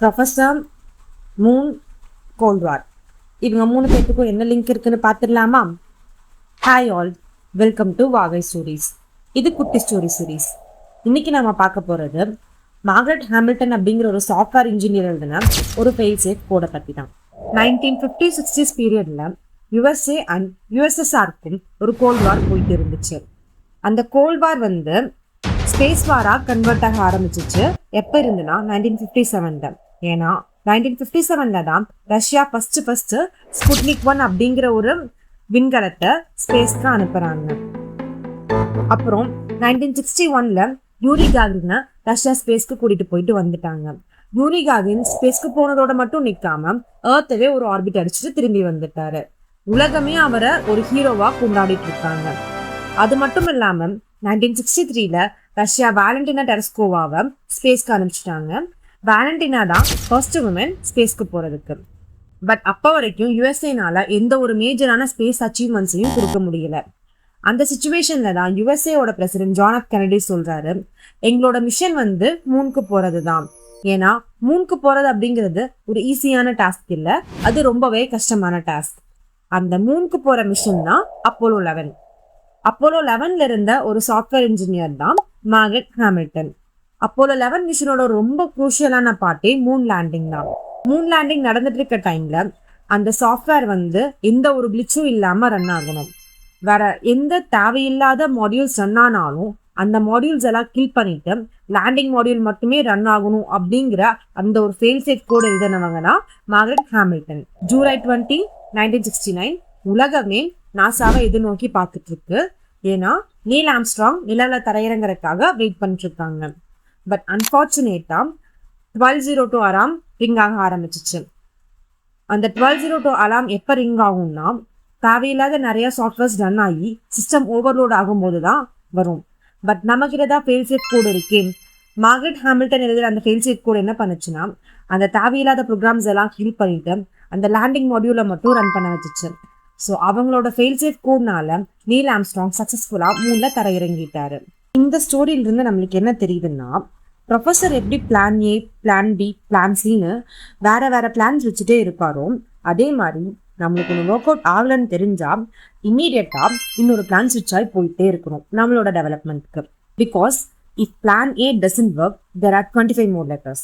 Professor, Moon, gold வார். இவங்க 3 பேருக்கும் என்ன லிங்க் இருக்குன்னு பார்த்துடலாமா? ஹாய் ஆல், வெல்கம் டு வாகை ஸ்டோரிஸ். இது குட்டி ஸ்டோரி சீரீஸ். இன்னைக்கு நம்ம பார்க்க போகிறது மார்கரெட் ஹாமில்டன் அப்படிங்கிற ஒரு சாஃப்ட்வேர் இன்ஜினியர் எழுதின ஒரு ஃபெயில் சேஃப் கோடை பற்றி தான். 1950-60s பீரியடில் யுஎஸ்ஏ அண்ட் யுஎஸ்எஸ்ஆருக்கும் ஒரு கோல்ட் வார் போயிட்டு இருந்துச்சு. அந்த கோல்ட் வார் ஸ்பேஸ் வாராக கன்வெர்ட் ஆக ஆரம்பிச்சிச்சு. எப்போ இருந்துன்னா 1957. ஏன்னா 1957 தான் ரஷ்யா ஃபர்ஸ்ட் ஸ்புட்னிக் 1 அப்படிங்கிற ஒரு விண்கலத்தை ஸ்பேஸ்க்கு அனுப்புறாங்க. அப்புறம் 1961 யூரி காகினை ரஷ்யா ஸ்பேஸ்க்கு கூட்டிட்டு போயிட்டு வந்துட்டாங்க. யூரி காகின் ஸ்பேஸ்க்கு போனதோட மட்டும் நிற்காம ஏர்த்தவே ஒரு ஆர்பிட் அடிச்சுட்டு திரும்பி வந்துட்டாரு. உலகமே அவரை ஒரு ஹீரோவா கொண்டாடிட்டு இருக்காங்க. அது மட்டும் இல்லாம 1963 ரஷ்யா வேலண்டினா டெரஸ்கோவாவை ஸ்பேஸ்க்கு அனுப்பிச்சிட்டாங்க. வேலண்டினா தான் ஃபர்ஸ்ட் உமன் ஸ்பேஸ்க்கு போறதுக்கு. பட் அப்போ வரைக்கும் யுஎஸ்ஏனால எந்த ஒரு மேஜரான ஸ்பேஸ் அச்சீவ்மெண்ட்ஸையும் கொடுக்க முடியல. அந்த சுச்சுவேஷன்ல தான் யுஎஸ்ஏவோட பிரசிடென்ட் ஜான் எஃப் கென்னடி சொல்றாரு, எங்களோட மிஷன் மூனுக்கு போறது தான். ஏன்னா மூனுக்கு போறது அப்படிங்கிறது ஒரு ஈஸியான டாஸ்க் இல்லை, அது ரொம்பவே கஷ்டமான டாஸ்க். அந்த மூனுக்கு போற மிஷன் தான் அப்போலோ 11. அப்போலோ 11ல இருந்த ஒரு சாஃப்ட்வேர் இன்ஜினியர் தான் மார்கரெட் ஹாமில்டன். அப்போலோ 11 மிஷனோட ரொம்ப குரூஷியலான பார்ட்டே மூன் லேண்டிங் தான். மூன் லேண்டிங் நடந்துட்டு இருக்க டைம்ல அந்த சாஃப்ட்வேர் எந்த ஒரு கிளிச்சும் இல்லாம ரன் ஆகணும். வேற எந்த தேவையில்லாத மாடியூல்ஸ் ரன் ஆனாலும் அந்த மாடியூல்ஸ் எல்லாம் கில் பண்ணிட்டு லேண்டிங் மாடியூல் மட்டுமே ரன் ஆகணும் அப்படிங்கிற அந்த ஒரு ஃபெயில் சேஃப் கோட் எழுதினவங்க தான் மார்கரெட் ஹாமில்டன். ஜூலை 20, 1969 உலகமே நாசாவை எதிர்நோக்கி பார்த்துட்டு இருக்கு. ஏன்னா நீல் ஆம்ஸ்ட்ராங் நிலவில் தரையிறங்கிறதுக்காக வெயிட் பண்ணிட்டு இருக்காங்க. பட் அன்பார்ச்சுனேட்டா 1202 அலாம் ரிங் ஆக ஆரம்பிச்சிச்சு. அந்த 1202 அலாம் எப்போ ரிங் ஆகும்னா தேவையில்லாத நிறைய சாஃப்ட்வேர்ஸ் ரன் ஆகி சிஸ்டம் ஓவர்லோட் ஆகும்போது தான் வரும். பட் நமக்கு தான் ஃபெயில் சேஃப் கோட் இருக்கே. மார்கரெட் ஹாமில்டன் எழுதுற அந்த ஃபெயில் சேஃப் கோட் என்ன பண்ணுச்சுன்னா அந்த தேவையில்லாத ப்ரோக்ராம்ஸ் எல்லாம் கில் பண்ணிட்டு அந்த லேண்டிங் மாடியூலை மட்டும் ரன் பண்ண வச்சுச்சு. ஸோ அவங்களோட ஃபெயில் சேஃப் கோட்னால நீல் ஆம்ஸ்ட்ராங் சக்ஸஸ்ஃபுல்லாக மூணில் தரையிறங்கிட்டாரு. இந்த ஸ்டோரியிலிருந்து நம்மளுக்கு என்ன தெரியுதுன்னா, ப்ரொஃபஸர் எப்படி plan A, plan B, plan சின்னு வேற பிளான்ஸ் வச்சுட்டே இருப்பாரோ, அதே மாதிரி நம்மளுக்கு ஒன்று ஒர்க் அவுட் ஆகலன்னு தெரிஞ்சா இம்மீடியட்டா இன்னொரு பிளான் ஸ்விட்ச் ஆகி போயிட்டே இருக்கணும் நம்மளோட டெவலப்மெண்ட்க்கு. Because if plan A doesn't work, there are 25 more letters.